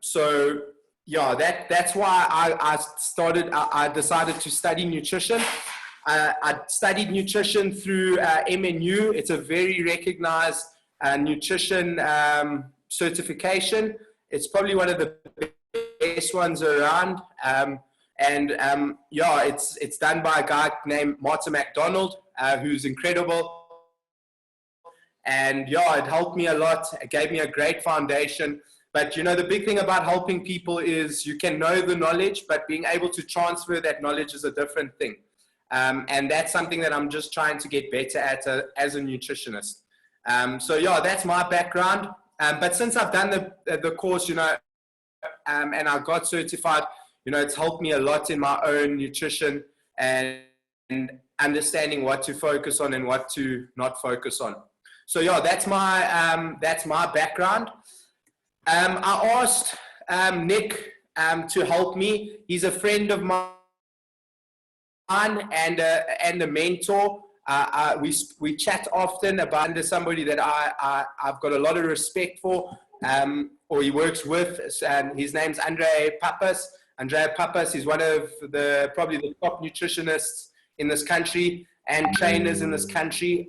So yeah, that's why I decided to study nutrition. I studied nutrition through MNU. It's a very recognized nutrition certification. It's probably one of the best ones around. Yeah, it's done by a guy named Martin McDonald, who's incredible. And yeah, it helped me a lot. It gave me a great foundation. But you know, the big thing about helping people is you can know the knowledge, but being able to transfer that knowledge is a different thing. And that's something that I'm just trying to get better at as a nutritionist. So yeah, that's my background. But since I've done the course, you know, and I got certified, you know, it's helped me a lot in my own nutrition and understanding what to focus on and what to not focus on. So yeah, that's my background. I asked Nick to help me. He's a friend of mine and a mentor. We chat often about under somebody that I've got a lot of respect for, or he works with. His name's Andrea Pappas. Andrea Pappas is one of probably the top nutritionists in this country and trainers in this country.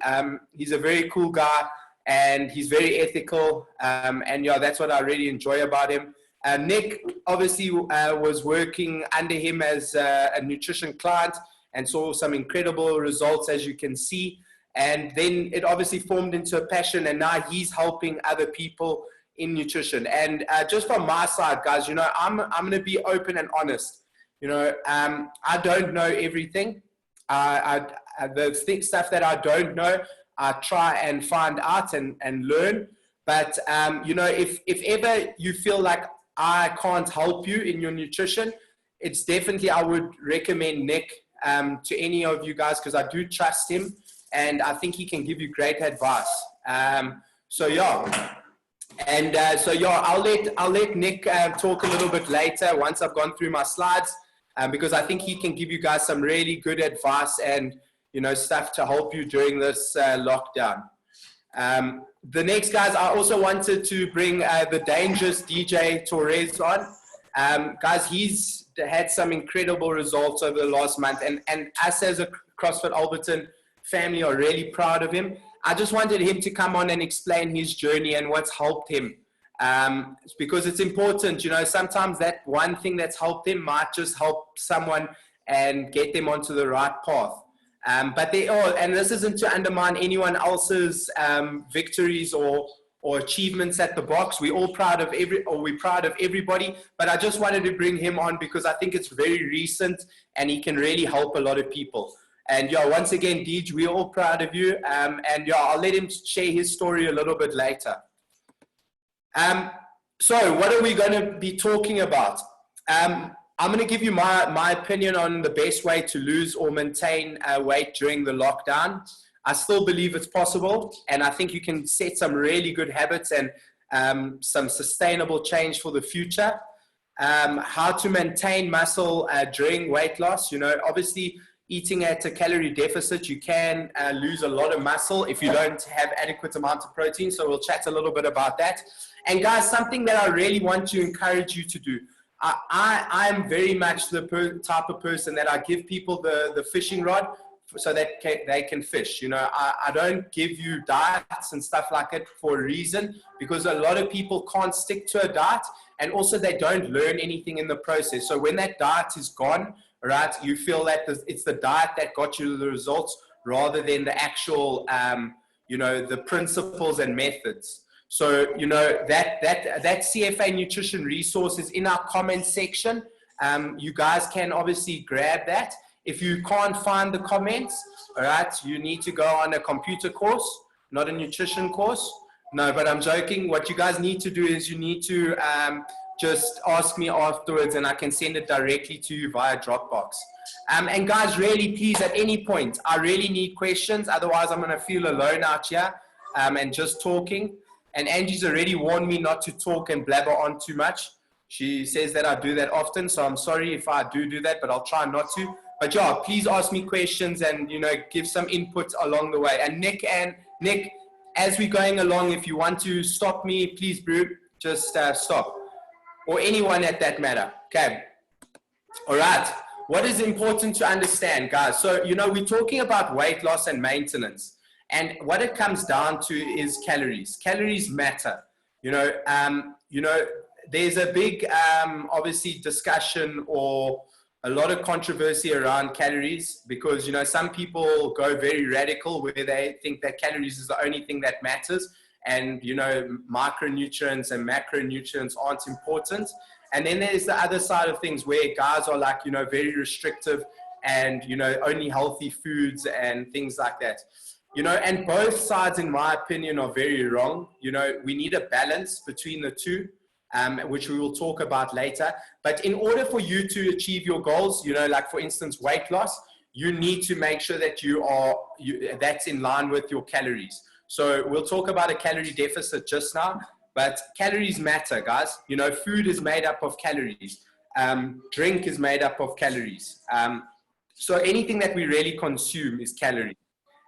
He's a very cool guy and he's very ethical. And yeah, that's what I really enjoy about him. Nick obviously was working under him as a nutrition client and saw some incredible results, as you can see. And then it obviously formed into a passion, and now he's helping other people in nutrition. And just from my side, guys, you know, I'm going to be open and honest. You know, I don't know everything. The stuff that I don't know, I try and find out and learn. But, you know, if ever you feel like I can't help you in your nutrition, it's definitely, I would recommend Nick to any of you guys, because I do trust him and I think he can give you great advice. So yeah. And so yeah, I'll let Nick talk a little bit later once I've gone through my slides, because I think he can give you guys some really good advice and, you know, stuff to help you during this lockdown. The next, guys, I also wanted to bring the dangerous DJ Torres on. Guys, he's had some incredible results over the last month, and us as a CrossFit Alberton family are really proud of him. I just wanted him to come on and explain his journey and what's helped him, because it's important. You know, sometimes that one thing that's helped him might just help someone and get them onto the right path. But they all, and this isn't to undermine anyone else's victories or achievements at the box. We're all proud of we're proud of everybody, but I just wanted to bring him on because I think it's very recent and he can really help a lot of people. And yeah, once again, Deej, we're all proud of you. And yeah, I'll let him share his story a little bit later. So what are we going to be talking about? I'm going to give you my opinion on the best way to lose or maintain weight during the lockdown. I still believe it's possible, and I think you can set some really good habits and some sustainable change for the future. How to maintain muscle during weight loss. You know, obviously, eating at a calorie deficit, you can lose a lot of muscle if you don't have adequate amount of protein. So we'll chat a little bit about that. And guys, something that I really want to encourage you to do. I am very much the type of person that I give people the fishing rod so that they can fish. You know, I don't give you diets and stuff like it for a reason, because a lot of people can't stick to a diet, and also they don't learn anything in the process. So when that diet is gone, right, you feel that it's the diet that got you the results rather than the actual, you know, the principles and methods. So, you know, that CFA nutrition resource is in our comments section. You guys can obviously grab that. If you can't find the comments, all right, you need to go on a computer course, not a nutrition course. No, but I'm joking. What you guys need to do is you need to just ask me afterwards and I can send it directly to you via Dropbox. And guys, really, please, at any point, I really need questions. Otherwise, I'm going to feel alone out here and just talking. And Angie's already warned me not to talk and blabber on too much. She says that I do that often, so I'm sorry if I do that, but I'll try not to. But yeah, please ask me questions and, you know, give some input along the way. And Nick, as we're going along, if you want to stop me, please, bro, just stop. or anyone at that matter. Okay. All right. What is important to understand, guys? So, we're talking about weight loss and maintenance. And what it comes down to is calories. Calories matter. There's a big, obviously, discussion or a lot of controversy around calories because, some people go very radical where they think that calories is the only thing that matters. And, micronutrients and macronutrients aren't important. And then there's the other side of things where guys are like, very restrictive and, only healthy foods and things like that. And both sides, in my opinion, are very wrong. We need a balance between the two, which we will talk about later. But in order for you to achieve your goals, like for instance, weight loss, you need to make sure that that's in line with your calories. So we'll talk about a calorie deficit just now, but calories matter, guys. Food is made up of calories. Drink is made up of calories. So anything that we really consume is calories.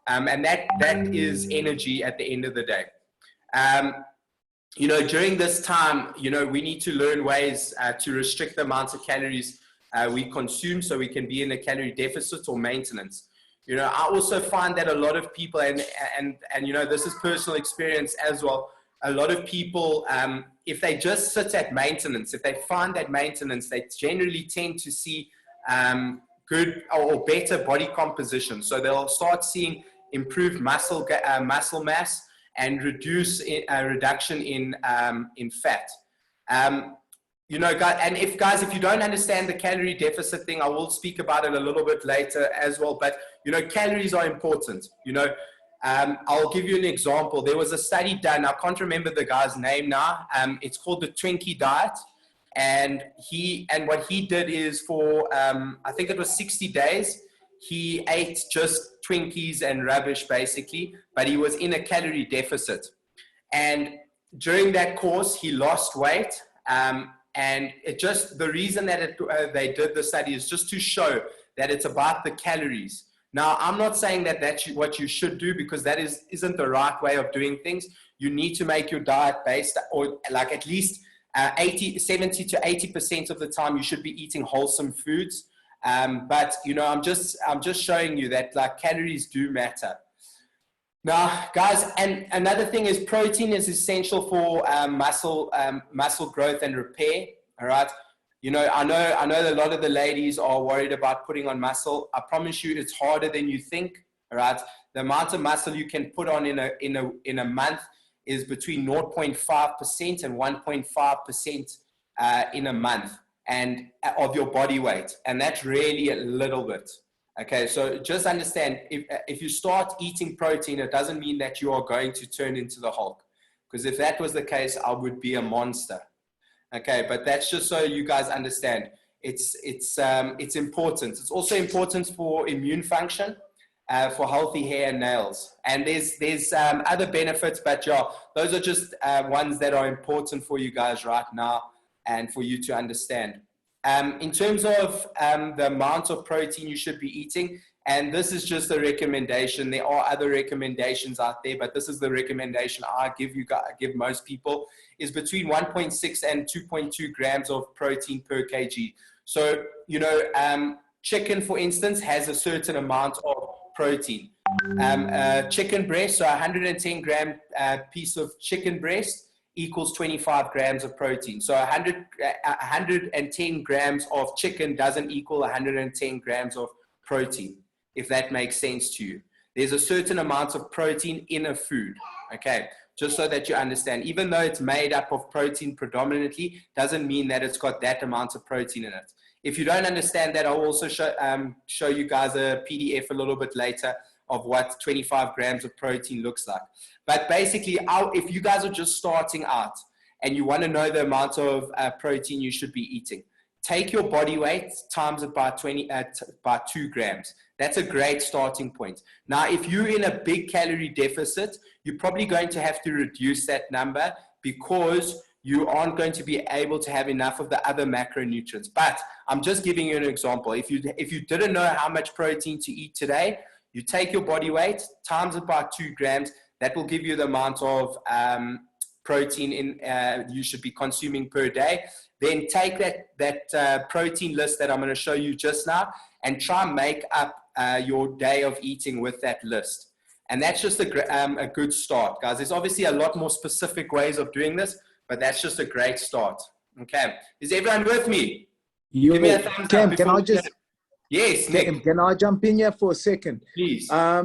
And that is energy at the end of the day. During this time, we need to learn ways to restrict the amount of calories we consume so we can be in a calorie deficit or maintenance. I also find that a lot of people, and this is personal experience as well, a lot of people, if they just sit at maintenance, if they find that maintenance, they generally tend to see good or better body composition. So they'll start seeing improved muscle mass and reduction in fat. Guys, and if you don't understand the calorie deficit thing, I will speak about it a little bit later as well. But calories are important. I'll give you an example. There was a study done. I can't remember the guy's name now. It's called the Twinkie diet, and what he did is for I think it was 60 days. He ate just Twinkies and rubbish basically, but he was in a calorie deficit. And during that course, he lost weight. And the reason that they did the study is just to show that it's about the calories. Now, I'm not saying that that's what you should do because that isn't the right way of doing things. You need to make your diet based, or like at least 70 to 80% of the time you should be eating wholesome foods. But I'm just showing you that like calories do matter. Now, guys, and another thing is protein is essential for muscle growth and repair. All right. I know a lot of the ladies are worried about putting on muscle. I promise you, it's harder than you think. All right. The amount of muscle you can put on in a month is between 0.5% and 1.5% in a month, and of your body weight, and that's really a little bit. Okay, so just understand, if you start eating protein, it doesn't mean that you are going to turn into the Hulk. Because if that was the case, I would be a monster. Okay, but that's just so you guys understand. It's important. It's also important for immune function, for healthy hair and nails. And there's other benefits, but yeah, those are just ones that are important for you guys right now and for you to understand. In terms of the amount of protein you should be eating, and this is just a recommendation. There are other recommendations out there, but this is the recommendation I give most people, is between 1.6 and 2.2 grams of protein per kg. So, chicken, for instance, has a certain amount of protein. Chicken breast, so 110 gram piece of chicken breast equals 25 grams of protein. So 110 grams of chicken doesn't equal 110 grams of protein, if that makes sense to you. There's a certain amount of protein in a food, okay? Just so that you understand, even though it's made up of protein predominantly, doesn't mean that it's got that amount of protein in it. If you don't understand that, I'll also show you guys a PDF a little bit later of what 25 grams of protein looks like. But basically, if you guys are just starting out and you want to know the amount of protein you should be eating, take your body weight times it by 2 grams. That's a great starting point. Now, if you're in a big calorie deficit, you're probably going to have to reduce that number because you aren't going to be able to have enough of the other macronutrients. But I'm just giving you an example. If you didn't know how much protein to eat today, you take your body weight, times it by 2 grams, that will give you the amount of protein you should be consuming per day. Then take that protein list that I'm going to show you just now and try and make up your day of eating with that list. And that's just a good start, guys. There's obviously a lot more specific ways of doing this, but that's just a great start. Okay. Is everyone with me? Give me a thumbs Cam, up. can I just... Yes, Nick. Can I jump in here for a second? Please. I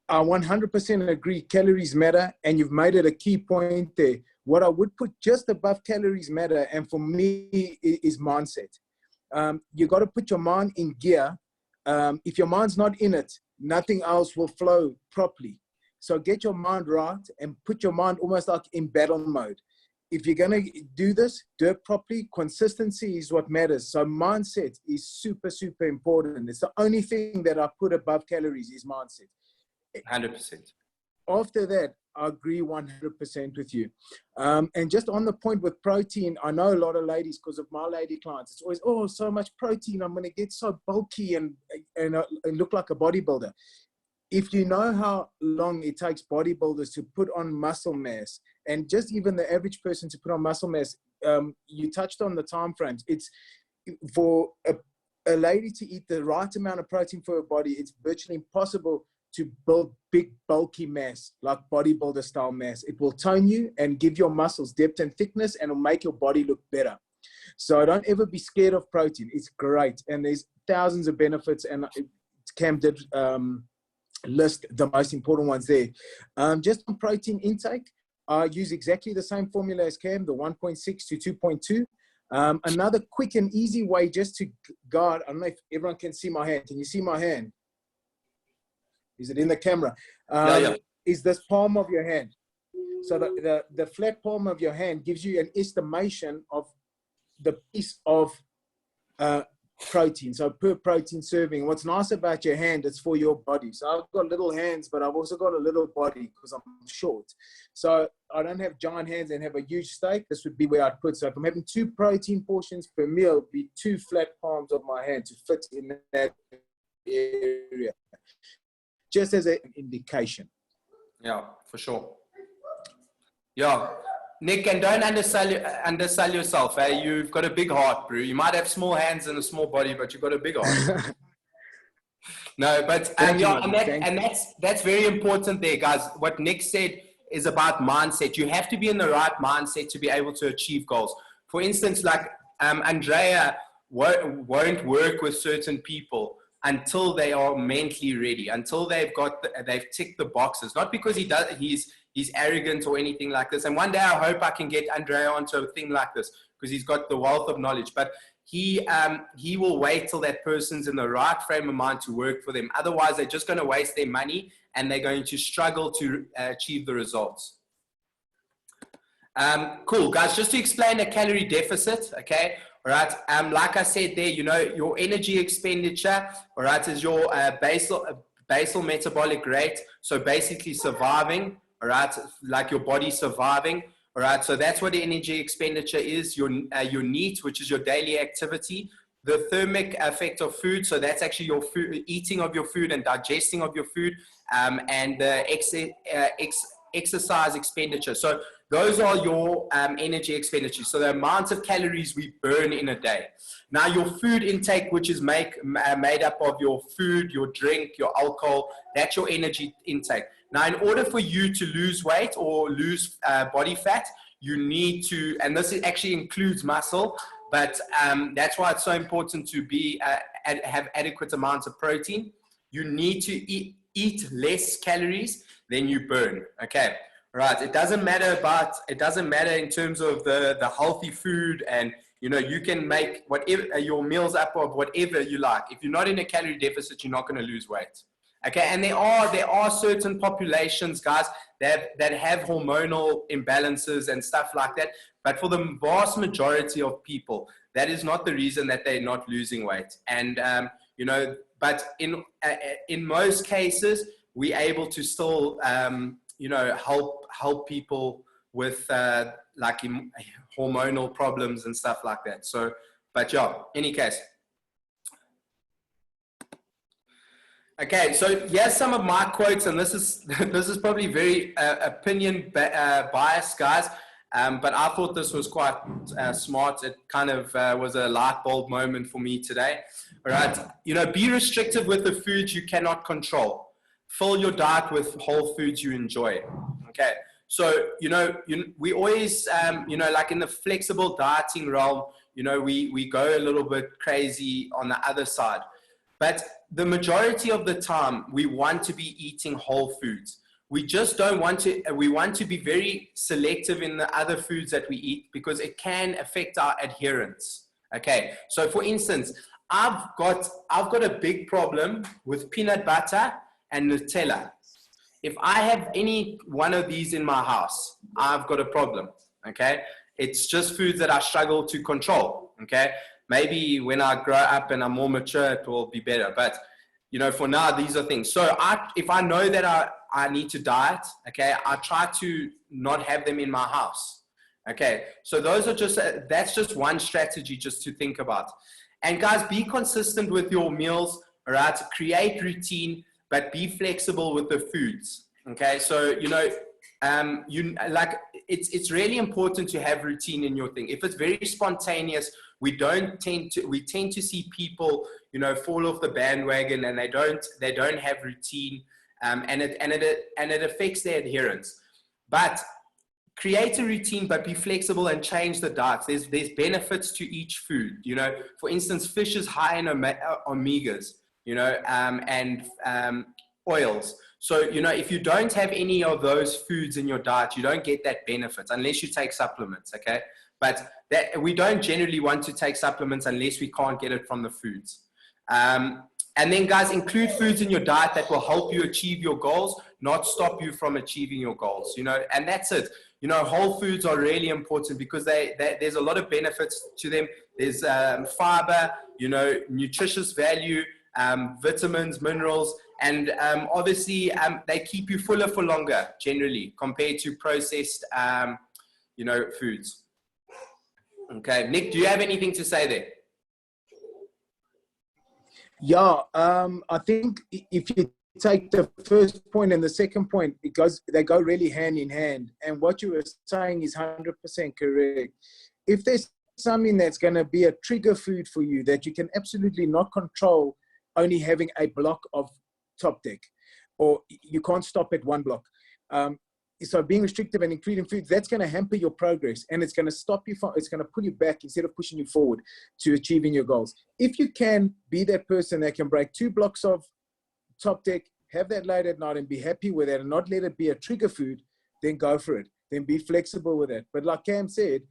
100% agree. Calories matter, and you've made it a key point there. What I would put just above calories matter, and for me, is mindset. You got to put your mind in gear. If your mind's not in it, nothing else will flow properly. So get your mind right and put your mind almost like in battle mode. If you're going to do this, do it properly. Consistency is what matters. So mindset is super, super important. It's the only thing that I put above calories is mindset. 100%. After that, I agree 100% with you. And just on the point with protein, I know a lot of ladies, because of my lady clients, it's always, oh, so much protein, I'm going to get so bulky and look like a bodybuilder. If you know how long it takes bodybuilders to put on muscle mass, and just even the average person to put on muscle mass, you touched on the time frames. It's for a lady to eat the right amount of protein for her body, it's virtually impossible to build big, bulky mass, like bodybuilder style mass. It will tone you and give your muscles depth and thickness, and it'll make your body look better. So don't ever be scared of protein. It's great. And there's thousands of benefits, and Cam did list the most important ones there. Just on protein intake, I use exactly the same formula as Cam, the 1.6 to 2.2. Another quick and easy way just to guard, I don't know if everyone can see my hand. Can you see my hand? Is it in the camera? Yeah. Is this palm of your hand. So the flat palm of your hand gives you an estimation of the piece of protein. So per protein serving. What's nice about your hand, it's for your body. So I've got little hands, but I've also got a little body because I'm short. So I don't have giant hands and have a huge steak. This would be where I'd put. So if I'm having 2 protein portions per meal, it'd be 2 flat palms of my hand to fit in that area. Just as an indication. Yeah, for sure. Yeah. Nick, and don't undersell yourself. You've got a big heart, bro. You might have small hands and a small body, but you've got a big heart. No, but that's very important there, guys. What Nick said is about mindset. You have to be in the right mindset to be able to achieve goals. For instance, like Andrea won't work with certain people until they are mentally ready, until they've ticked the boxes. Not because he's arrogant or anything like this. And one day I hope I can get Andrea onto a thing like this because he's got the wealth of knowledge. But he will wait till that person's in the right frame of mind to work for them. Otherwise, they're just going to waste their money and they're going to struggle to achieve the results. Cool, guys. Just to explain a calorie deficit, okay? All right. Like I said there, you know, your energy expenditure, all right, is your basal metabolic rate. So basically surviving, all right, like your body surviving. All right. So that's what the energy expenditure is. Your NEAT, which is your daily activity. The thermic effect of food. So that's actually your food, eating of your food and digesting of your food, and the exercise expenditure. So those are your energy expenditures. So the amount of calories we burn in a day. Now your food intake, which is made up of your food, your drink, your alcohol, that's your energy intake. Now in order for you to lose weight or lose body fat, you need to, and this actually includes muscle, but that's why it's so important to have adequate amounts of protein. You need to eat less calories than you burn, okay? Right, it doesn't matter in terms of the healthy food, and you know, you can make whatever your meals up of whatever you like. If you're not in a calorie deficit, you're not going to lose weight. Okay, and there are certain populations, guys, that have hormonal imbalances and stuff like that. But for the vast majority of people, that is not the reason that they're not losing weight. And you know, but in most cases, we're able to still you know, help people with like hormonal problems and stuff like that. So, but yeah, any case. Okay, so here's some of my quotes, and this is this is probably very opinion biased, guys. But I thought this was quite smart. It kind of was a light bulb moment for me today. All right, you know, be restrictive with the foods you cannot control. Fill your diet with whole foods you enjoy. Okay, so you know, we always, you know, like in the flexible dieting realm, you know, we go a little bit crazy on the other side. But the majority of the time, we want to be eating whole foods. We just don't want to, we want to be very selective in the other foods that we eat because it can affect our adherence. Okay, so for instance, I've got a big problem with peanut butter and Nutella. If I have any one of these in my house, I've got a problem. Okay, it's just foods that I struggle to control. Okay. Maybe when I grow up and I'm more mature, it will be better. But, you know, for now, these are things. So if I know that I need to diet, okay, I try to not have them in my house. Okay, so those are just, that's just one strategy just to think about. And guys, be consistent with your meals, all right? Create routine, but be flexible with the foods. Okay, so, you know, it's really important to have routine in your thing. If it's very spontaneous, we tend to see people, you know, fall off the bandwagon and they don't have routine, and it affects their adherence. But create a routine, but be flexible and change the diets. There's benefits to each food. You know, for instance, fish is high in omegas, you know, and oils. So, you know, if you don't have any of those foods in your diet, you don't get that benefit unless you take supplements, okay? But we don't generally want to take supplements unless we can't get it from the foods. And then, guys, include foods in your diet that will help you achieve your goals, not stop you from achieving your goals, you know, and that's it. You know, whole foods are really important because there's a lot of benefits to them. There's fiber, you know, nutritious value, vitamins, minerals, and obviously they keep you fuller for longer generally compared to processed, you know, foods. Okay, Nick, do you have anything to say there? Yeah, I think if you take the first point and the second point, they go really hand in hand. And what you were saying is 100% correct. If there's something that's going to be a trigger food for you that you can absolutely not control, only having a block of top deck, or you can't stop at one block. So being restrictive and including foods, that's going to hamper your progress, and it's going to stop you from, it's going to pull you back instead of pushing you forward to achieving your goals. If you can be that person that can break 2 blocks of top deck, have that late at night and be happy with it and not let it be a trigger food, then go for it. Then be flexible with it. But like Cam said,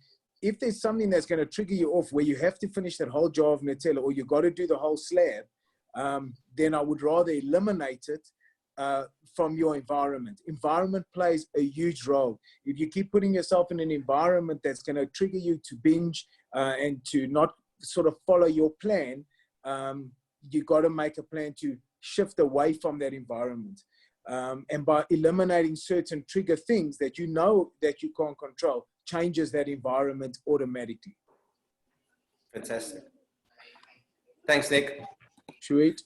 if there's something that's going to trigger you off where you have to finish that whole jar of Nutella or you got to do the whole slab, then I would rather eliminate it from your environment. Environment plays a huge role. If you keep putting yourself in an environment that's going to trigger you to binge and to not sort of follow your plan, you got to make a plan to shift away from that environment. And by eliminating certain trigger things that you know that you can't control, changes that environment automatically. Fantastic. Thanks, Nick. Sweet.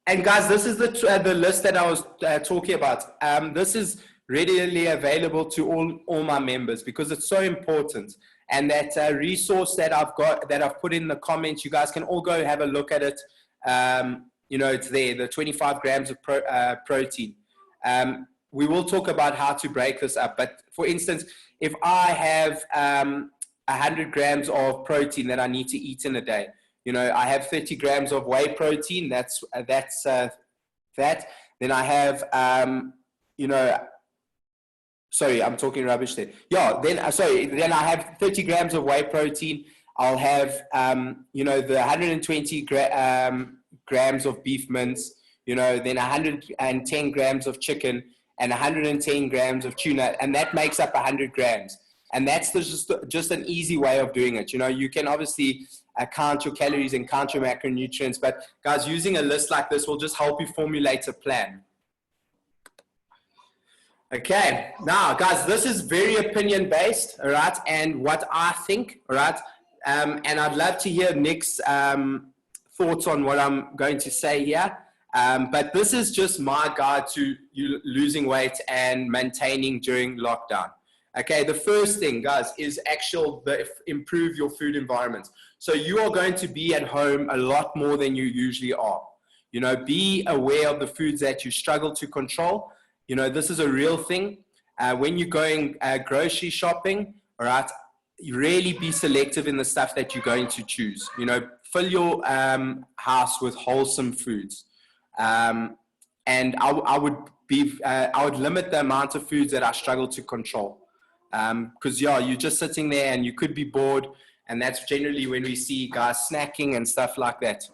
And guys, this is the list that I was talking about. This is readily available to all my members because it's so important. And that resource that I've put in the comments, you guys can all go have a look at it. You know, it's there, the 25 grams of protein. We will talk about how to break this up. But for instance, if I have 100 grams of protein that I need to eat in a day, you know, I have 30 grams of whey protein. That's that. Then I have, you know, sorry, I'm talking rubbish there. Yeah, then I have 30 grams of whey protein. I'll have, you know, the 120 grams of beef mince, you know, then 110 grams of chicken and 110 grams of tuna, and that makes up 100 grams. And that's just an easy way of doing it. You know, you can obviously count your calories and count your macronutrients, but guys, using a list like this will just help you formulate a plan. Okay, now guys, this is very opinion based, all right, and what I think, all right, and I'd love to hear Nick's thoughts on what I'm going to say here. But this is just my guide to you losing weight and maintaining during lockdown. Okay, the first thing, guys, is improve your food environment. So you are going to be at home a lot more than you usually are. You know, be aware of the foods that you struggle to control. You know, this is a real thing. When you're going grocery shopping, all right, you really be selective in the stuff that you're going to choose. You know, fill your house with wholesome foods. And I would limit the amount of foods that I struggle to control. Because you're just sitting there and you could be bored, and that's generally when we see guys snacking and stuff like that.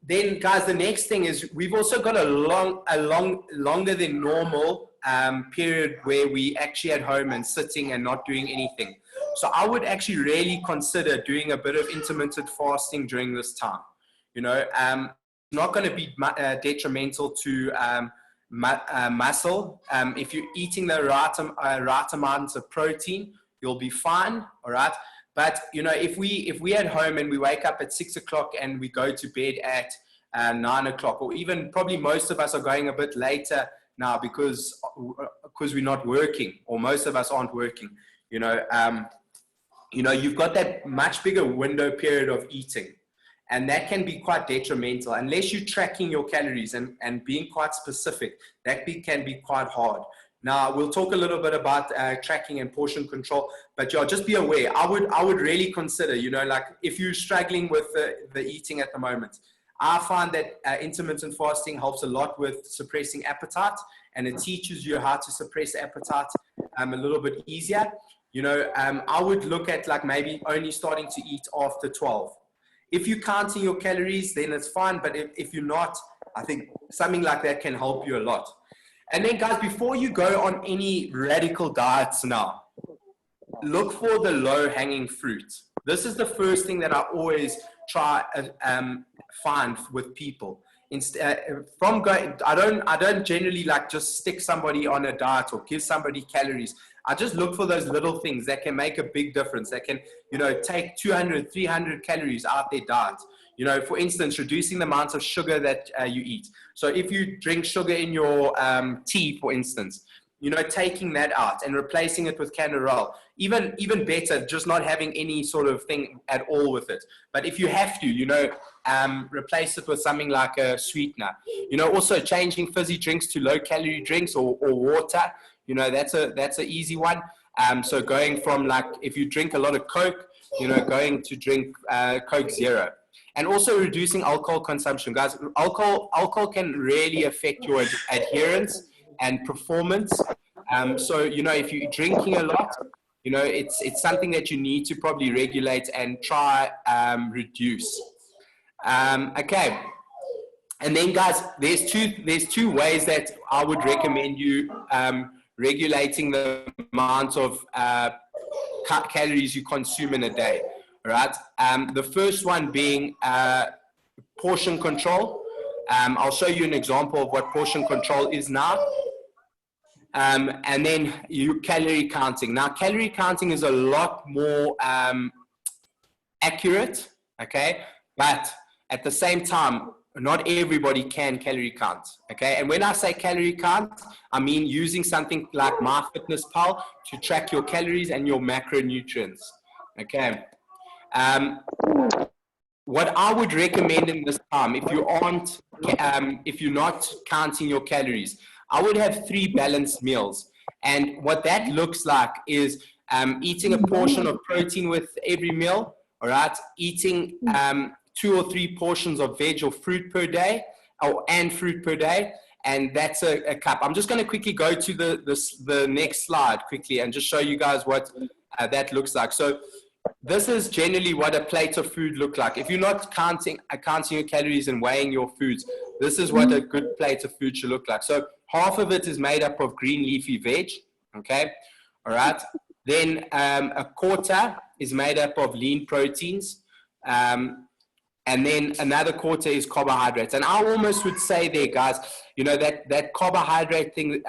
Then, guys, the next thing is we've also got a longer than normal period where we actually at home and sitting and not doing anything. So I would actually really consider doing a bit of intermittent fasting during this time. You know, not going to be detrimental to muscle. If you're eating the right amount of protein, you'll be fine. All right. But you know, if we at home and we wake up at 6 o'clock and we go to bed at 9 o'clock, or even probably most of us are going a bit later now because we're not working, or most of us aren't working. You know, you've got that much bigger window period of eating. And that can be quite detrimental unless you're tracking your calories and being quite specific. That can be quite hard. Now, we'll talk a little bit about tracking and portion control, but just be aware. I would really consider, you know, like if you're struggling with the eating at the moment, I find that intermittent fasting helps a lot with suppressing appetite, and it teaches you how to suppress appetite a little bit easier. You know, I would look at like maybe only starting to eat after 12. If you're counting your calories, then it's fine. But if you're not, I think something like that can help you a lot. And then, guys, before you go on any radical diets now, look for the low-hanging fruit. This is the first thing that I always try find with people. I don't generally like just stick somebody on a diet or give somebody calories. I just look for those little things that can make a big difference, that can, you know, take 200, 300 calories out their diet. You know, for instance, reducing the amount of sugar that you eat. So if you drink sugar in your tea, for instance, you know, taking that out and replacing it with canderel. Even better, just not having any sort of thing at all with it. But if you have to, you know, replace it with something like a sweetener. You know, also changing fizzy drinks to low-calorie drinks or water. You know, that's an easy one. So going from, like, if you drink a lot of Coke, you know, going to drink Coke Zero. And also reducing alcohol consumption. Guys, alcohol can really affect your adherence and performance. So, you know, if you're drinking a lot, you know, it's something that you need to probably regulate and try reduce. Okay. And then, guys, there's two ways that I would recommend you regulating the amount of calories you consume in a day. Right. The first one being portion control. I'll show you an example of what portion control is now. And then calorie counting. Now, calorie counting is a lot more accurate, okay? But at the same time, not everybody can calorie count, okay? And when I say calorie count, I mean using something like MyFitnessPal to track your calories and your macronutrients, okay? What I would recommend in this time, if you're not counting your calories, I would have 3 balanced meals. And what that looks like is eating a portion of protein with every meal, all right? Eating 2 or 3 portions of veg or fruit per day, and fruit per day, and that's a cup. I'm just going to quickly go to the next slide quickly and just show you guys what that looks like. So this is generally what a plate of food looks like. If you're not counting your calories and weighing your foods, this is what a good plate of food should look like. So half of it is made up of green leafy veg, okay? All right. Then a quarter is made up of lean proteins. And then another quarter is carbohydrates. And I almost would say there, guys, you know, that carbohydrate thing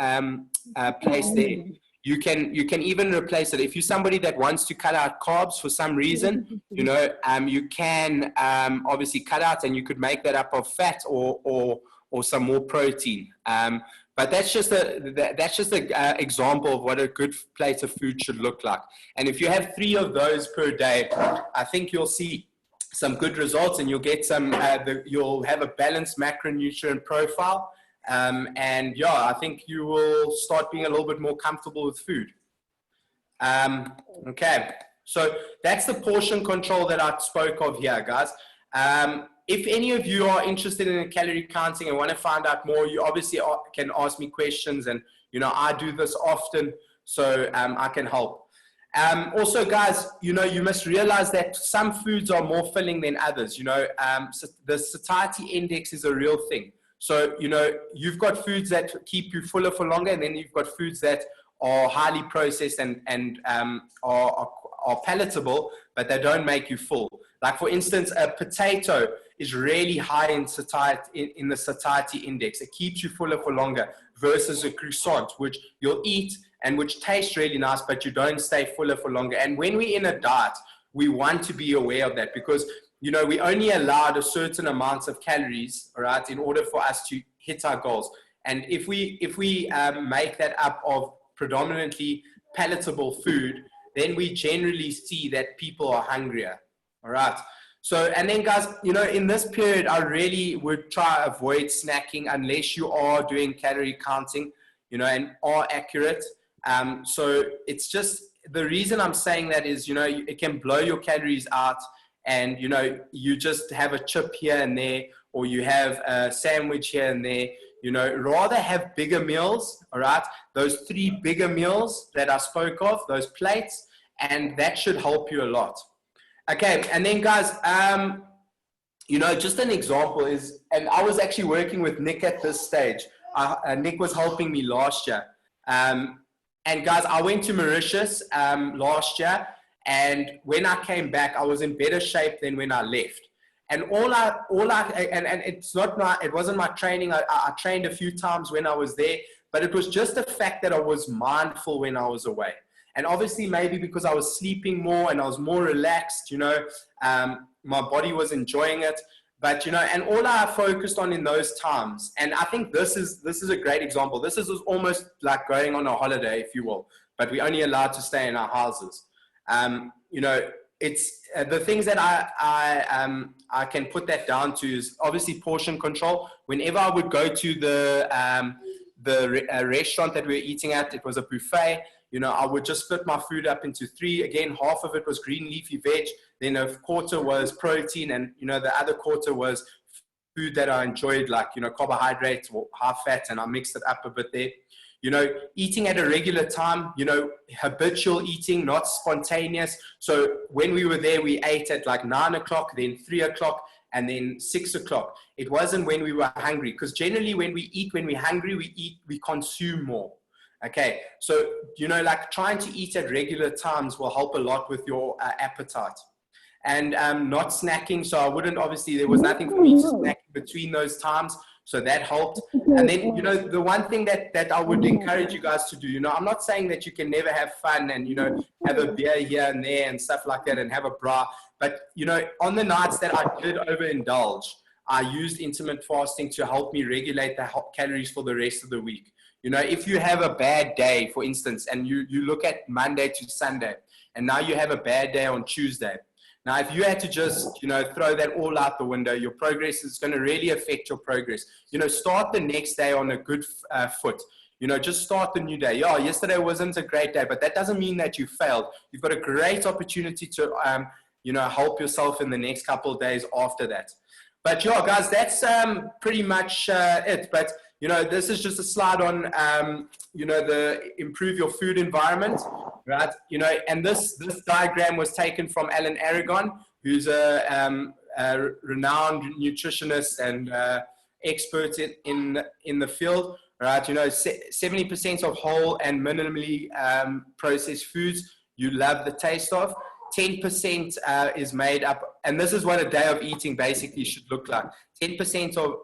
place there, you can even replace it. If you're somebody that wants to cut out carbs for some reason, you know, you can obviously cut out, and you could make that up of fat or some more protein. But that's just a example of what a good plate of food should look like. And if you have 3 of those per day, I think you'll see some good results, and you'll get some. You'll have a balanced macronutrient profile. And yeah, I think you will start being a little bit more comfortable with food. Okay, so that's the portion control that I spoke of here, guys. If any of you are interested in calorie counting and want to find out more, you obviously can ask me questions, and you know, I do this often, so I can help. Also, guys, you know, you must realize that some foods are more filling than others. You know, so the satiety index is a real thing. So, you know, you've got foods that keep you fuller for longer, and then you've got foods that are highly processed and are palatable, but they don't make you full. Like, for instance, a potato is really high in the satiety index. It keeps you fuller for longer, versus a croissant, which you'll eat and which tastes really nice, but you don't stay fuller for longer. And when we're in a diet, we want to be aware of that, because you know, we only allowed a certain amount of calories, all right, in order for us to hit our goals. And if we make that up of predominantly palatable food, then we generally see that people are hungrier, all right? So, and then guys, you know, in this period, I really would try to avoid snacking unless you are doing calorie counting, you know, and are accurate. So it's just, the reason I'm saying that is, you know, it can blow your calories out. And, you know, you just have a chip here and there, or you have a sandwich here and there, you know, rather have bigger meals, all right? Those 3 bigger meals that I spoke of, those plates, and that should help you a lot. Okay, and then guys, you know, just an example is, and I was actually working with Nick at this stage. Nick was helping me last year. And guys, I went to Mauritius last year. And when I came back, I was in better shape than when I left. And it wasn't my training. I trained a few times when I was there, but it was just the fact that I was mindful when I was away. And obviously maybe because I was sleeping more and I was more relaxed, you know, my body was enjoying it. But, you know, and all I focused on in those times, and I think this is a great example. This is almost like going on a holiday, if you will, but we're only allowed to stay in our houses. You know, it's the things that I can put that down to is obviously portion control. Whenever I would go to the restaurant that we were eating at, it was a buffet. You know, I would just split my food up into 3. Again, half of it was green leafy veg. Then a quarter was protein, and you know, the other quarter was food that I enjoyed, like, you know, carbohydrates or high fat, and I mixed it up a bit there. You know, eating at a regular time, you know, habitual eating, not spontaneous. So when we were there, we ate at like 9 o'clock, then 3 o'clock, and then 6 o'clock. It wasn't when we were hungry, because generally when we eat, when we're hungry, we consume more. Okay, so, you know, like trying to eat at regular times will help a lot with your appetite. And not snacking. So I wouldn't, obviously, there was nothing for me to snack between those times. So that helped. And then, you know, the one thing that I would encourage you guys to do, you know, I'm not saying that you can never have fun and, you know, have a beer here and there and stuff like that and have a bra. But, you know, on the nights that I did overindulge, I used intermittent fasting to help me regulate the calories for the rest of the week. You know, if you have a bad day, for instance, and you look at Monday to Sunday, and now you have a bad day on Tuesday. Now, if you had to just, you know, throw that all out the window, your progress is going to really affect your progress. You know, start the next day on a good foot. You know, just start the new day. Yeah, yesterday wasn't a great day, but that doesn't mean that you failed. You've got a great opportunity to, you know, help yourself in the next couple of days after that. But yeah, guys, that's pretty much it. But, you know, this is just a slide on, you know, the improve your food environment, right? You know, and this diagram was taken from Alan Aragon, who's a renowned nutritionist and expert in the field, right? You know, 70% of whole and minimally processed foods you love the taste of. 10% is made up, and this is what a day of eating basically should look like. 10% of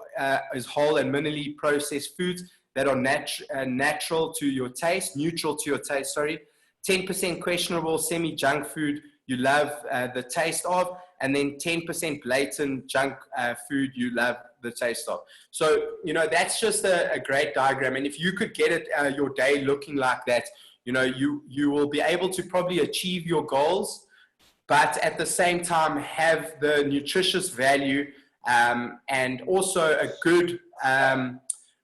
is whole and minimally processed foods. that are natural to your taste, neutral to your taste, sorry. 10% questionable semi-junk food you love the taste of, and then 10% blatant junk food you love the taste of. So, you know, that's just a great diagram. And if you could get it your day looking like that, you know, you will be able to probably achieve your goals, but at the same time have the nutritious value and also a good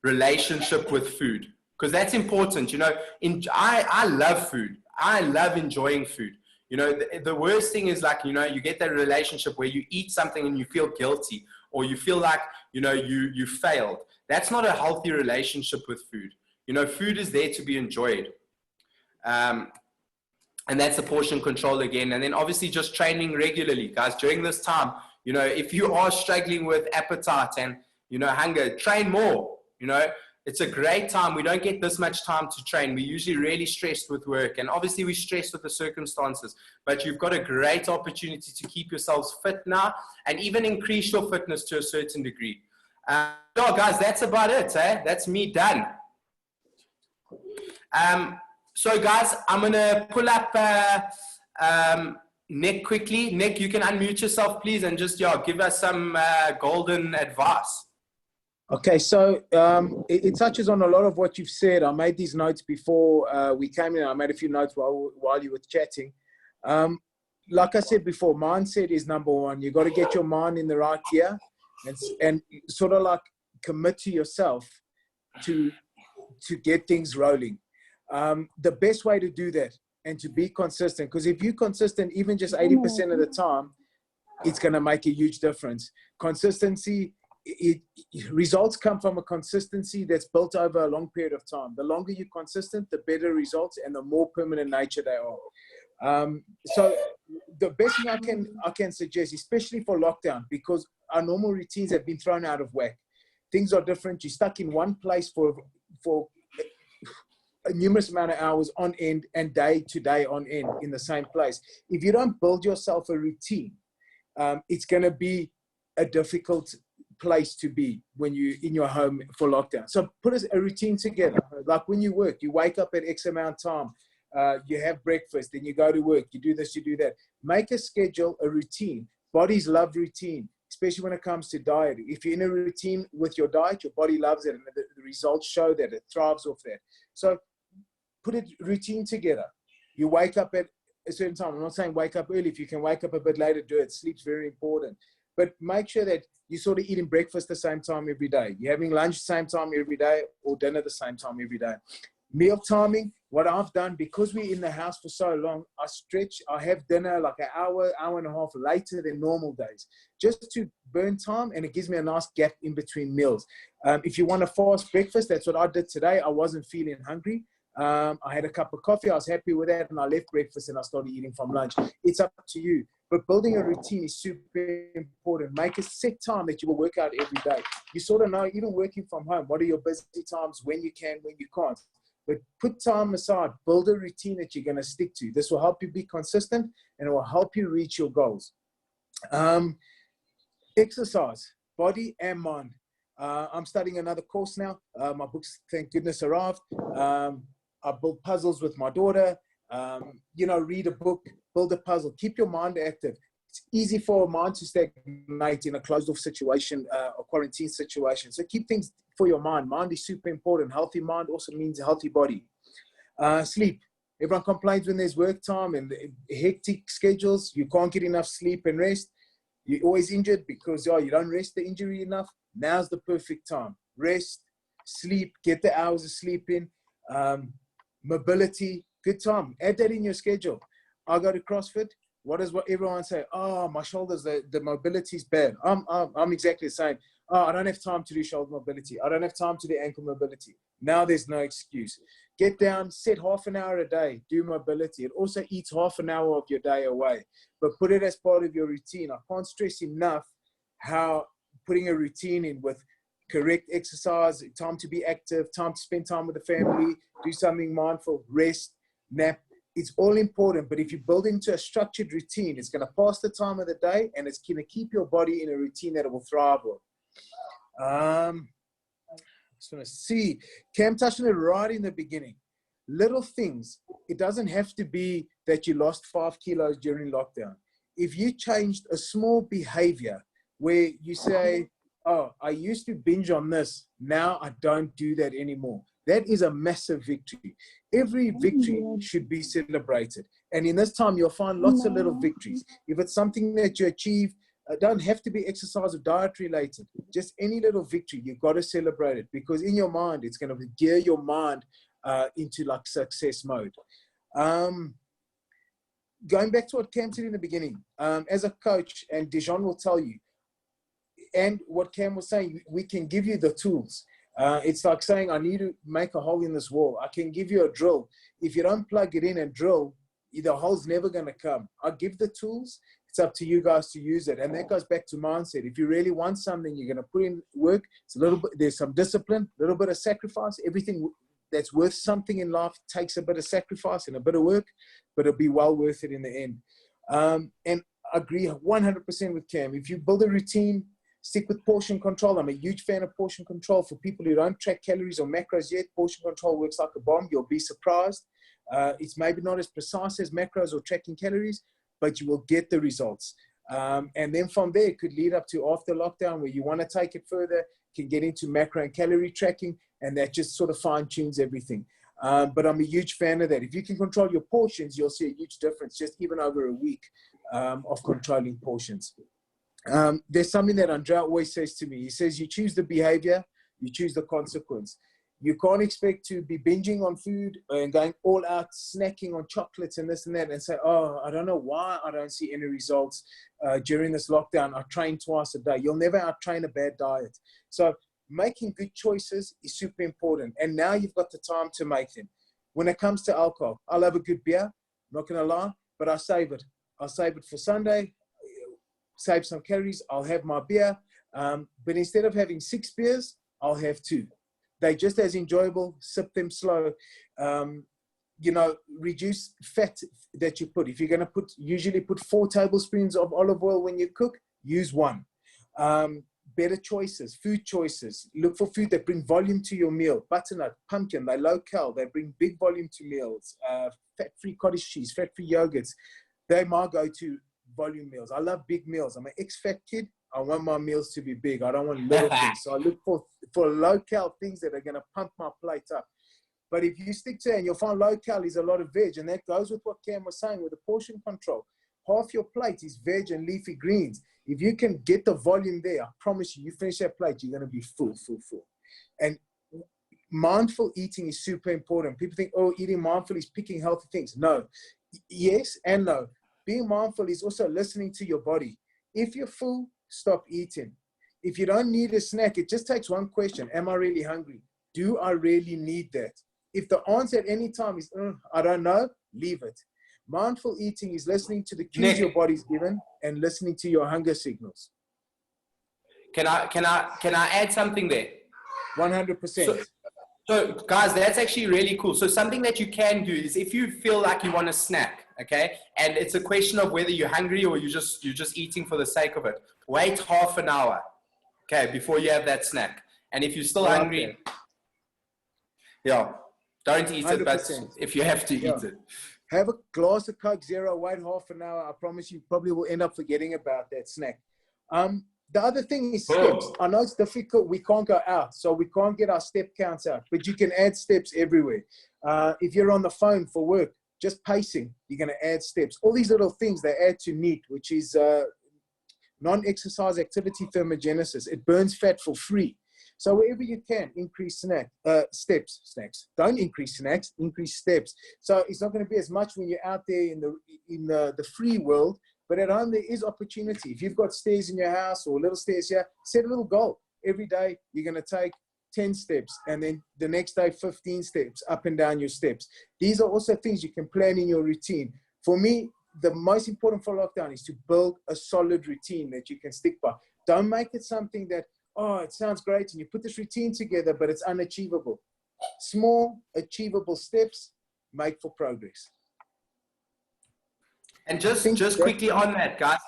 relationship with food, because that's important. You know, I love food. I love enjoying food. You know, the worst thing is, like, you know, you get that relationship where you eat something and you feel guilty, or you feel like, you know, you failed. That's not a healthy relationship with food. You know, food is there to be enjoyed. And that's the portion control again. And then obviously just training regularly, guys, during this time. You know, if you are struggling with appetite and, you know, hunger, train more. You know, it's a great time. We don't get this much time to train. We're usually really stressed with work, and obviously we're stressed with the circumstances, but you've got a great opportunity to keep yourselves fit now and even increase your fitness to a certain degree. So guys, that's about it. That's me done. So guys, I'm going to pull up Nick quickly. Nick, you can unmute yourself, please, and just give us some golden advice. Okay, so it touches on a lot of what you've said. I made these notes before we came in. I made a few notes while you were chatting. Like I said before, mindset is number one. You got to get your mind in the right gear and sort of like commit to yourself to get things rolling. The best way to do that and to be consistent, because if you're consistent, even just 80% of the time, it's going to make a huge difference. Consistency, results come from a consistency that's built over a long period of time. The longer you're consistent, the better results and the more permanent nature they are. So the best thing I can suggest, especially for lockdown, because our normal routines have been thrown out of whack. Things are different. You're stuck in one place for a numerous amount of hours on end and day to day on end in the same place. If you don't build yourself a routine, it's going to be a difficult place to be when you're in your home for lockdown. So put a routine together. Like when you work, you wake up at X amount of time, you have breakfast, then you go to work, you do this, you do that. Make a schedule, a routine. Bodies love routine, especially when it comes to diet. If you're in a routine with your diet, your body loves it, and the results show that it thrives off that. So put a routine together. You wake up at a certain time. I'm not saying wake up early. If you can wake up a bit later, do it. Sleep's very important. But make sure that you're sort of eating breakfast the same time every day. You're having lunch the same time every day, or dinner the same time every day. Meal timing, what I've done, because we're in the house for so long, I have dinner like an hour and a half later than normal days, just to burn time, and it gives me a nice gap in between meals. If you want a fast breakfast, that's what I did today. I wasn't feeling hungry. I had a cup of coffee. I was happy with that, and I left breakfast and I started eating from lunch. It's up to you. But building a routine is super important. Make a set time that you will work out every day. You sort of know, even working from home, what are your busy times, when you can, when you can't. But put time aside, build a routine that you're going to stick to. This will help you be consistent, and it will help you reach your goals. Exercise, body and mind. I'm studying another course now. My books, thank goodness, arrived. I build puzzles with my daughter. Read a book, build a puzzle, keep your mind active. It's easy for a mind to stagnate in a closed-off situation or quarantine situation. So keep things for your mind. Mind is super important. Healthy mind also means a healthy body. Sleep. Everyone complains when there's work time and hectic schedules. You can't get enough sleep and rest. You're always injured because you don't rest the injury enough. Now's the perfect time. Rest, sleep, get the hours of sleep in. Mobility, good time. Add that in your schedule. I go to CrossFit. What everyone say? Oh, my shoulders, the mobility is bad. I'm exactly the same. Oh, I don't have time to do shoulder mobility. I don't have time to do ankle mobility. Now there's no excuse. Get down, set half an hour a day, do mobility. It also eats half an hour of your day away, but put it as part of your routine. I can't stress enough how putting a routine in with correct exercise, time to be active, time to spend time with the family, do something mindful, rest, nap. It's all important, but if you build into a structured routine, it's going to pass the time of the day, and it's going to keep your body in a routine that it will thrive with. just want to see. Cam touched on it right in the beginning. Little things. It doesn't have to be that you lost 5 kilos during lockdown. If you changed a small behavior where you say, oh, I used to binge on this, now I don't do that anymore. That is a massive victory. Every victory should be celebrated. And in this time, you'll find lots of little victories. If it's something that you achieve, don't have to be exercise or diet related. Just any little victory, you've got to celebrate it, because in your mind, it's going to gear your mind into like success mode. Going back to what Cam said in the beginning, as a coach, and Dijon will tell you, and what Cam was saying, we can give you the tools. It's like saying, I need to make a hole in this wall. I can give you a drill. If you don't plug it in and drill, the hole's never going to come. I give the tools. It's up to you guys to use it. And that goes back to mindset. If you really want something, you're going to put in work. It's a little bit, there's some discipline, a little bit of sacrifice. Everything that's worth something in life takes a bit of sacrifice and a bit of work, but it'll be well worth it in the end. And I agree 100% with Cam. If you build a routine, stick with portion control. I'm a huge fan of portion control. For people who don't track calories or macros yet, portion control works like a bomb. You'll be surprised. It's maybe not as precise as macros or tracking calories, but you will get the results. And then from there, it could lead up to after lockdown, where you want to take it further, can get into macro and calorie tracking, and that just sort of fine tunes everything. But I'm a huge fan of that. If you can control your portions, you'll see a huge difference just even over a week of controlling portions. There's something that Andrea always says to me. He says, you choose the behavior, you choose the consequence. You can't expect to be binging on food and going all out, snacking on chocolates and this and that, and say, oh, I don't know why I don't see any results during this lockdown. I train twice a day. You'll never out-train a bad diet. So making good choices is super important. And now you've got the time to make them. When it comes to alcohol, I'll have a good beer, I'm not going to lie, but I save it. I'll save it for Sunday, save some calories, I'll have my beer. But instead of having 6 beers, I'll have 2. They're just as enjoyable, sip them slow. You know, reduce fat that you put. If you're going to usually put 4 tablespoons of olive oil when you cook, use 1. Better choices, food choices. Look for food that bring volume to your meal. Butternut, pumpkin, they're low cal. They bring big volume to meals. Fat-free cottage cheese, fat-free yogurts. They're my go-to volume meals. I love big meals. I'm an ex-fat kid. I want my meals to be big. I don't want little things. So I look for low-cal things that are going to pump my plate up. But if you stick to it, and you'll find low-cal is a lot of veg. And that goes with what Cam was saying with the portion control. Half your plate is veg and leafy greens. If you can get the volume there, I promise you, you finish that plate, you're going to be full. And mindful eating is super important. People think, oh, eating mindful is picking healthy things. No. Yes and no. Being mindful is also listening to your body. If you're full, stop eating. If you don't need a snack, it just takes one question. Am I really hungry? Do I really need that? If the answer at any time is, I don't know, leave it. Mindful eating is listening to the cues your body's given and listening to your hunger signals. Can I add something there? 100%. So guys, that's actually really cool. So something that you can do is, if you feel like you want a snack, okay, and it's a question of whether you're hungry or you're just eating for the sake of it, wait half an hour, okay, before you have that snack. And if you're still hungry, yeah, don't eat 100%. It, but if you have to eat it. Have a glass of Coke Zero, wait half an hour. I promise you probably will end up forgetting about that snack. The other thing is steps. I know it's difficult. We can't go out, so we can't get our step counts out, but you can add steps everywhere. If you're on the phone for work, just pacing, you're going to add steps. All these little things, they add to NEAT, which is non-exercise activity thermogenesis. It burns fat for free. So wherever you can, increase snacks. Don't increase snacks, increase steps. So it's not going to be as much when you're out there in the free world, but at home there is opportunity. If you've got stairs in your house or little stairs here, set a little goal. Every day you're going to take 10 steps, and then the next day 15 steps up and down your steps. These are also things you can plan in your routine. For me, the most important for lockdown is to build a solid routine that you can stick by. Don't make it something that, oh, it sounds great, and you put this routine together, but it's unachievable. Small, achievable steps make for progress. And just quickly on that, guys,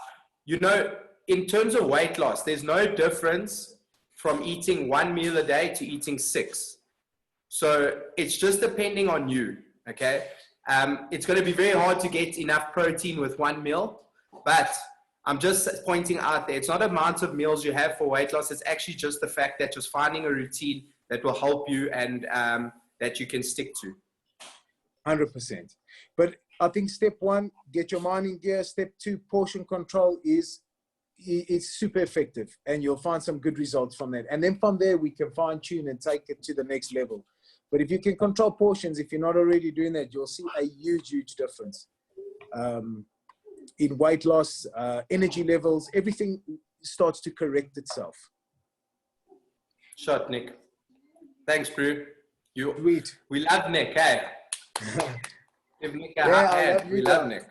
you know, in terms of weight loss, there's no difference from eating 1 meal a day to eating 6. So it's just depending on you, okay? It's going to be very hard to get enough protein with 1 meal, but I'm just pointing out there, it's not amount of meals you have for weight loss. It's actually just the fact that just finding a routine that will help you and that you can stick to. 100%. But I think step 1, get your mind in gear. Step 2, portion control is super effective, and you'll find some good results from that. And then from there, we can fine tune and take it to the next level. But if you can control portions, if you're not already doing that, you'll see a huge, huge difference in weight loss, energy levels. Everything starts to correct itself. Shot, Nick. Thanks, bro. Sweet. We love Nick, hey? Give Nick a Yeah, hand. We love Nick.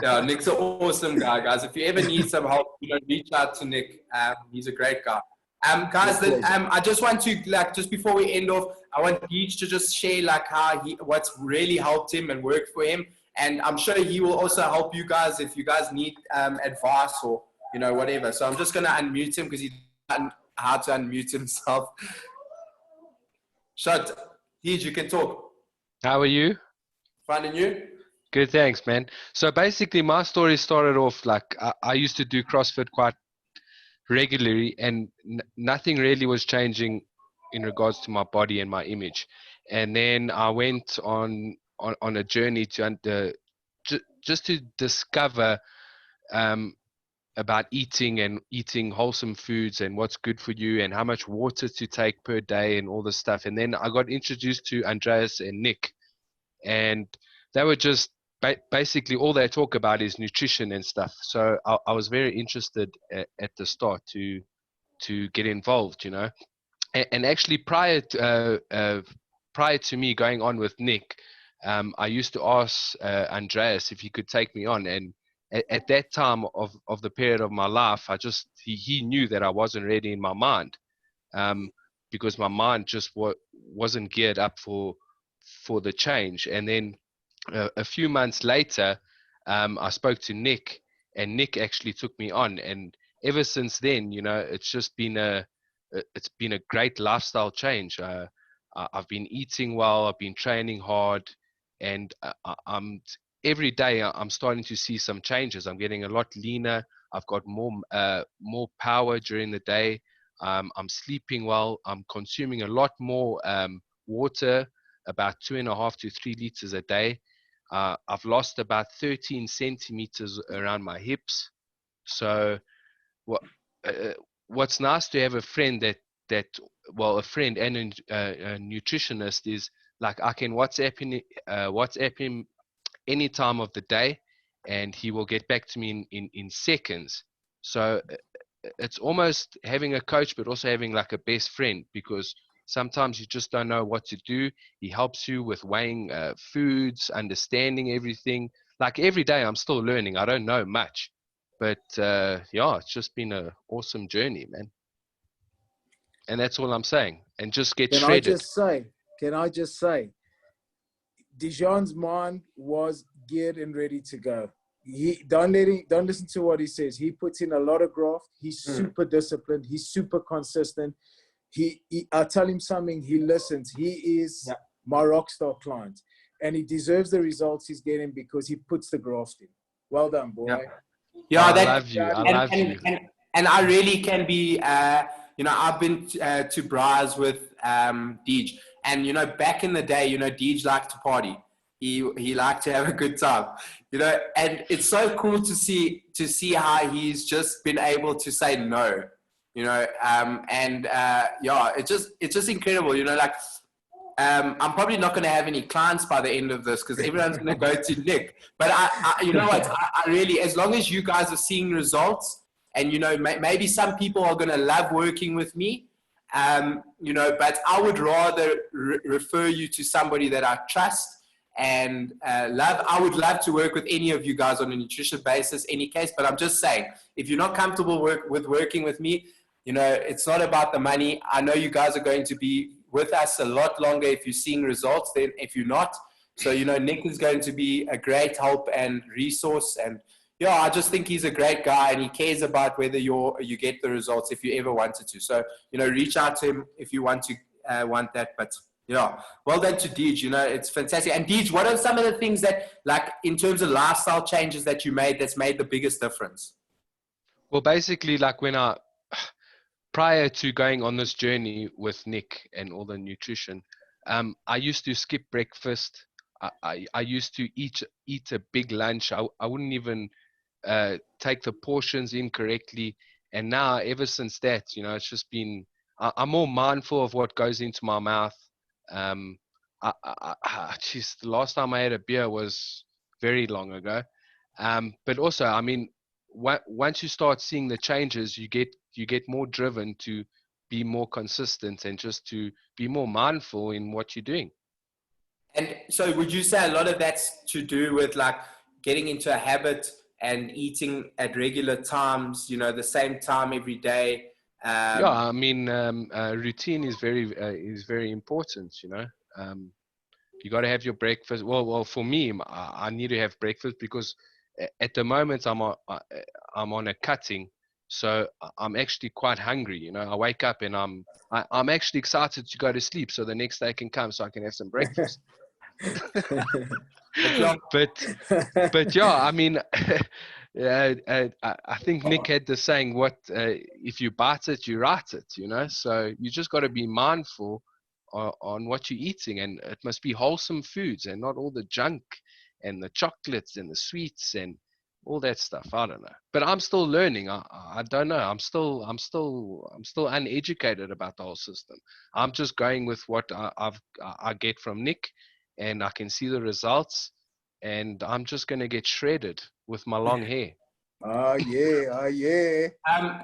Yeah, Nick's an awesome guy, guys. If you ever need some help, reach out to Nick. He's a great guy. Guys, I just want to, just before we end off, I want Deej to just share what's really helped him and worked for him. And I'm sure he will also help you guys if you guys need advice or, whatever. So I'm just going to unmute him because he doesn't know how to unmute himself. Shut. Deej, you can talk. How are you? Fine, and you? Good, thanks, man. So basically, my story started off I used to do CrossFit quite regularly, and nothing really was changing in regards to my body and my image. And then I went on a journey to just to discover about eating wholesome foods and what's good for you and how much water to take per day and all this stuff. And then I got introduced to Andreas and Nick, and they were just basically all they talk about is nutrition and stuff. So I was very interested at the start to get involved, and actually prior to me going on with Nick, I used to ask Andreas if he could take me on, and at that time of the period of my life, he knew that I wasn't ready in my mind, because my mind just wasn't geared up for the change. And then a few months later, I spoke to Nick, and Nick actually took me on. And ever since then, it's just been a great lifestyle change. I've been eating well, I've been training hard, and every day I'm starting to see some changes. I'm getting a lot leaner. I've got more power during the day. I'm sleeping well. I'm consuming a lot more water, about 2.5 to 3 liters a day. I've lost about 13 centimeters around my hips. So what's nice to have a friend a friend and a nutritionist is I can WhatsApp him any time of the day, and he will get back to me in seconds. So it's almost having a coach, but also having a best friend, because sometimes you just don't know what to do. He helps you with weighing foods, understanding everything. Every day I'm still learning. I don't know much, but it's just been an awesome journey, man. And that's all I'm saying. And just get shredded. Can I just say, Dijon's mind was geared and ready to go. Don't listen to what he says. He puts in a lot of graft. He's super disciplined. He's super consistent. I tell him something, he listens. He is my rock star client, and he deserves the results he's getting because he puts the graft in. Well done, boy. Yeah, I love you. And I really can be. I've been to bars with Deej, and back in the day, Deej liked to party. He liked to have a good time, and it's so cool to see how he's just been able to say no. It's just incredible, I'm probably not going to have any clients by the end of this because everyone's going to go to Nick, but I really, as long as you guys are seeing results, and maybe some people are going to love working with me, but I would rather refer you to somebody that I trust and love. I would love to work with any of you guys on a nutrition basis, any case, but I'm just saying, if you're not comfortable with working with me, it's not about the money. I know you guys are going to be with us a lot longer if you're seeing results than if you're not. So, Nick is going to be a great help and resource. And, yeah, I just think he's a great guy, and he cares about whether you get the results if you ever wanted to. So, reach out to him if you want that. But yeah, well done to Deej. It's fantastic. And Deej, what are some of the things that, like, in terms of lifestyle changes that you made that's made the biggest difference? Well, basically, like prior to going on this journey with Nick and all the nutrition, I used to skip breakfast. I used to eat a big lunch. I wouldn't even take the portions incorrectly. And now, ever since that, it's just been, I'm more mindful of what goes into my mouth. Geez, the last time I had a beer was very long ago. But also, I mean, once you start seeing the changes, you get more driven to be more consistent and just to be more mindful in what you're doing. And so would you say a lot of that's to do with, like, getting into a habit and eating at regular times, the same time every day? Yeah, I mean, routine is very important. You got to have your breakfast. Well, for me, I need to have breakfast because at the moment I'm on a cutting, so I'm actually quite hungry. I wake up and I'm actually excited to go to sleep, so the next day can come, so I can have some breakfast. but yeah, I mean, I think Nick had the saying, "What if you bite it, you write it." So you just got to be mindful on what you're eating, and it must be wholesome foods and not all the junk and the chocolates and the sweets and all that stuff. I don't know, but I'm still learning. I don't know. I'm still uneducated about the whole system. I'm just going with what I get from Nick, and I can see the results, and I'm just gonna get shredded with my long hair. Oh yeah.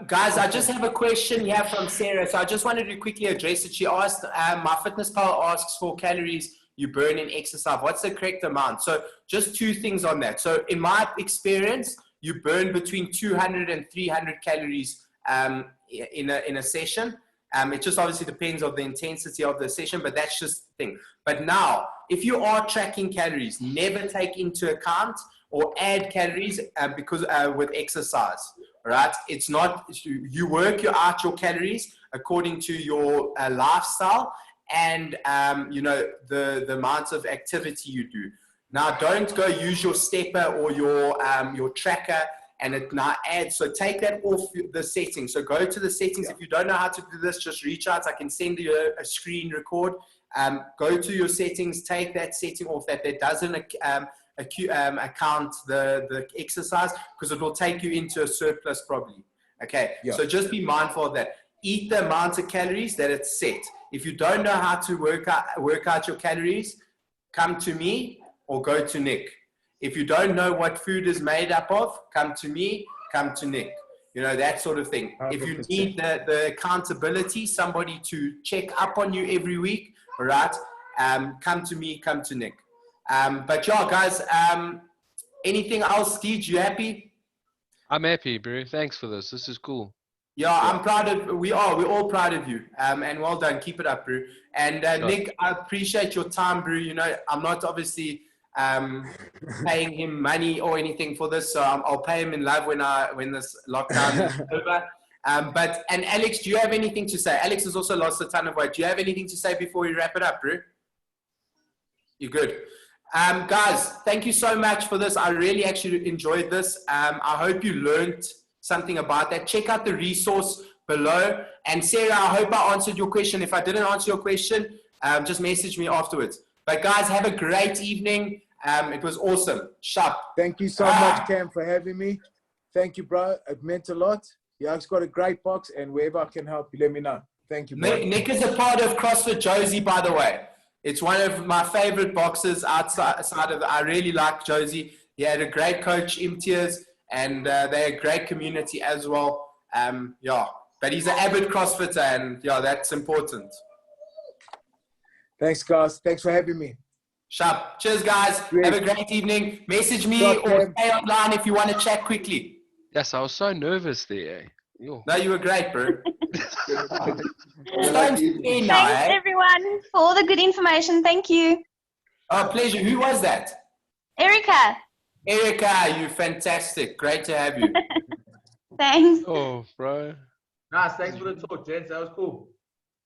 Guys, I just have a question here from Sarah. So I just wanted to quickly address it. She asked, MyFitnessPal asks for calories you burn in exercise. What's the correct amount? So just two things on that. So in my experience, you burn between 200 and 300 calories in a session. It just obviously depends on the intensity of the session, but that's just the thing. But now, if you are tracking calories, never take into account or add calories because with exercise, right? It's not, you work out your calories according to your lifestyle and the amount of activity you do. Now, don't go use your stepper or your tracker and it now adds. So take that off the settings. So go to the settings. If you don't know how to do this, just reach out. I can send you a screen record. Go to your settings, take that setting off that doesn't account the exercise, because it will take you into a surplus probably. Okay, so just be mindful of that. Eat the amount of calories that it's set. If you don't know how to work out your calories, come to me or go to Nick. If you don't know what food is made up of, come to me, come to Nick. That sort of thing. 100%. If you need the accountability, somebody to check up on you every week, all right, come to me, come to Nick. But yeah, guys, anything else, Steve? You happy? I'm happy, bro. Thanks for this. This is cool. Yeah, I'm proud of, we're all proud of you. And well done. Keep it up, bro. And Nick, I appreciate your time, bro. I'm not obviously paying him money or anything for this, so I'll pay him in love when this lockdown is over. And Alex, do you have anything to say? Alex has also lost a ton of weight. Do you have anything to say before we wrap it up, bro? You're good. Guys, thank you so much for this. I really actually enjoyed this. I hope you learned something about that. Check out the resource below. And Sarah, I hope I answered your question. If I didn't answer your question, just message me afterwards. But guys, have a great evening. It was awesome. Sharp. Thank you so much, Cam, for having me. Thank you, bro. It meant a lot. I've got a great box, and wherever I can help you, let me know. Thank you, bro. Nick is a part of CrossFit Josie, by the way. It's one of my favorite boxes outside of. I really like Josie. He had a great coach, Imtiaz, and they're a great community as well. But he's an avid CrossFitter, and that's important. Thanks, guys. Thanks for having me. Sharp. Cheers, guys. Great. Have a great evening. Message me or stay online if you want to chat quickly. Yes, I was so nervous there. No, you were great, bro. Thanks, everyone, for all the good information. Thank you. Oh, pleasure. Who was that? Erica. Erica, you fantastic. Great to have you. Thanks. Oh, bro. Nice, thanks for the talk, gents. That was cool.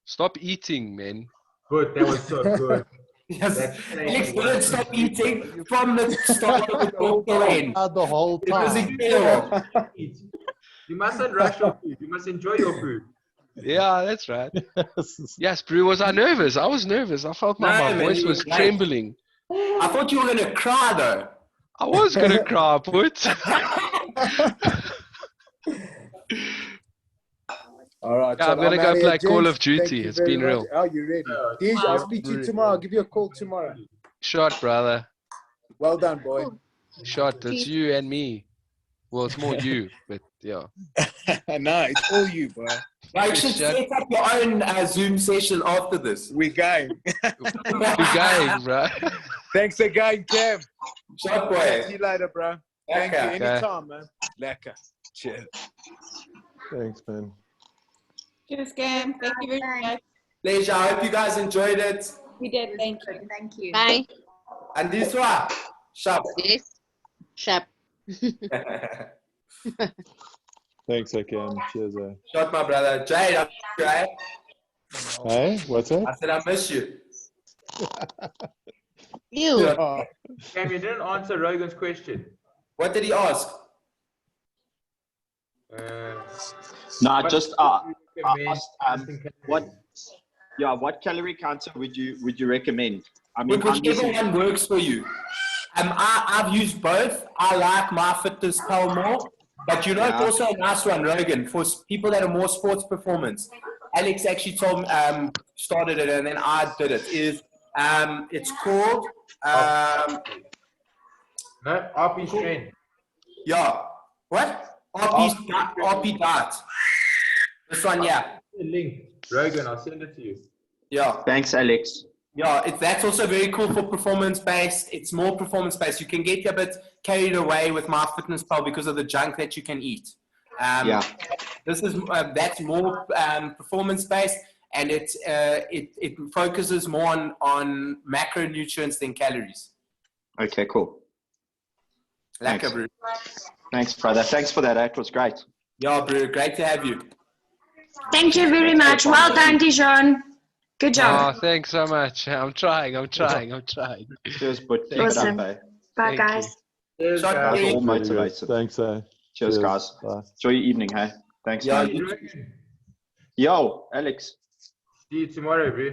Stop eating, man. Good, that was so good. Yes. That's Alex didn't stop eating from the start of the talk to end. The whole It was time. incredible. You mustn't rush your food. You must enjoy your food. Yeah, that's right. Yes, Brew, was I nervous? I was nervous. I felt my No, man, voice you was were great. trembling. I thought you were going to cry though. I was going to cry, put. All right. Yeah, so I'm gonna go outta here, play Call gents. of Duty. Thank you It's very been much. real. Oh, you ready? Dej, I'll speak to you tomorrow. I'll give you a call tomorrow. Shot, brother. Well done, boy. Shot. It's you and me. Well, it's more you, but yeah. No, it's all you, bro. Well, you should set up your own Zoom session after this. We're going. We're going, bro. Thanks again, Kev. Shot See boy. you later, bro. Thank Lekker. you. Anytime, man. Lekker. Cheers. Thanks, man. Cheers, Cam. Thank you very much. Pleasure. I hope you guys enjoyed it. We did. Thank you. Thank you. Bye. And this one, sharp. Yes. Sharp. Thanks, Akam. Cheers. Shot, my brother. Jade, I miss you, eh? Hey, what's that? I said I miss you. You. Oh, Cam, you didn't answer Rogan's question. What did he ask? No, What just do you recommend asked, what calorie counter would you recommend? I mean, I'm Whichever guessing, one works for you. I've used both. I like MyFitnessPal more, but you know it's Yeah. also a nice one, Rogan, for people that are more sports performance. Alex actually told me, started it, and then I did it. It's called No, RP Strength. yeah. What? RP Diet. This one, yeah. The link, Rogan, I'll send it to you. Yeah. thanks, Alex. Yeah, that's also very cool for performance-based. It's more performance-based. You can get a bit carried away with MyFitnessPal because of the junk that you can eat. Yeah. This is that's more performance-based, and it focuses more on macronutrients than calories. Okay, cool. Lekker, Thanks. bro. Thanks, brother. Thanks for that. It was great. Yeah, bro. Great to have you. Thank you very much. Well done, Dijon. Good job. Oh, thanks so much. I'm trying. Cheers, but keep Awesome. it up, eh? Bye, Thank guys. Cheers, Shot guys. me. All motivated. thanks, Cheers, guys. Bye. Enjoy your evening, hey? Thanks, Yeah, man. you- Rogan, Yo, Alex. see you tomorrow, bro.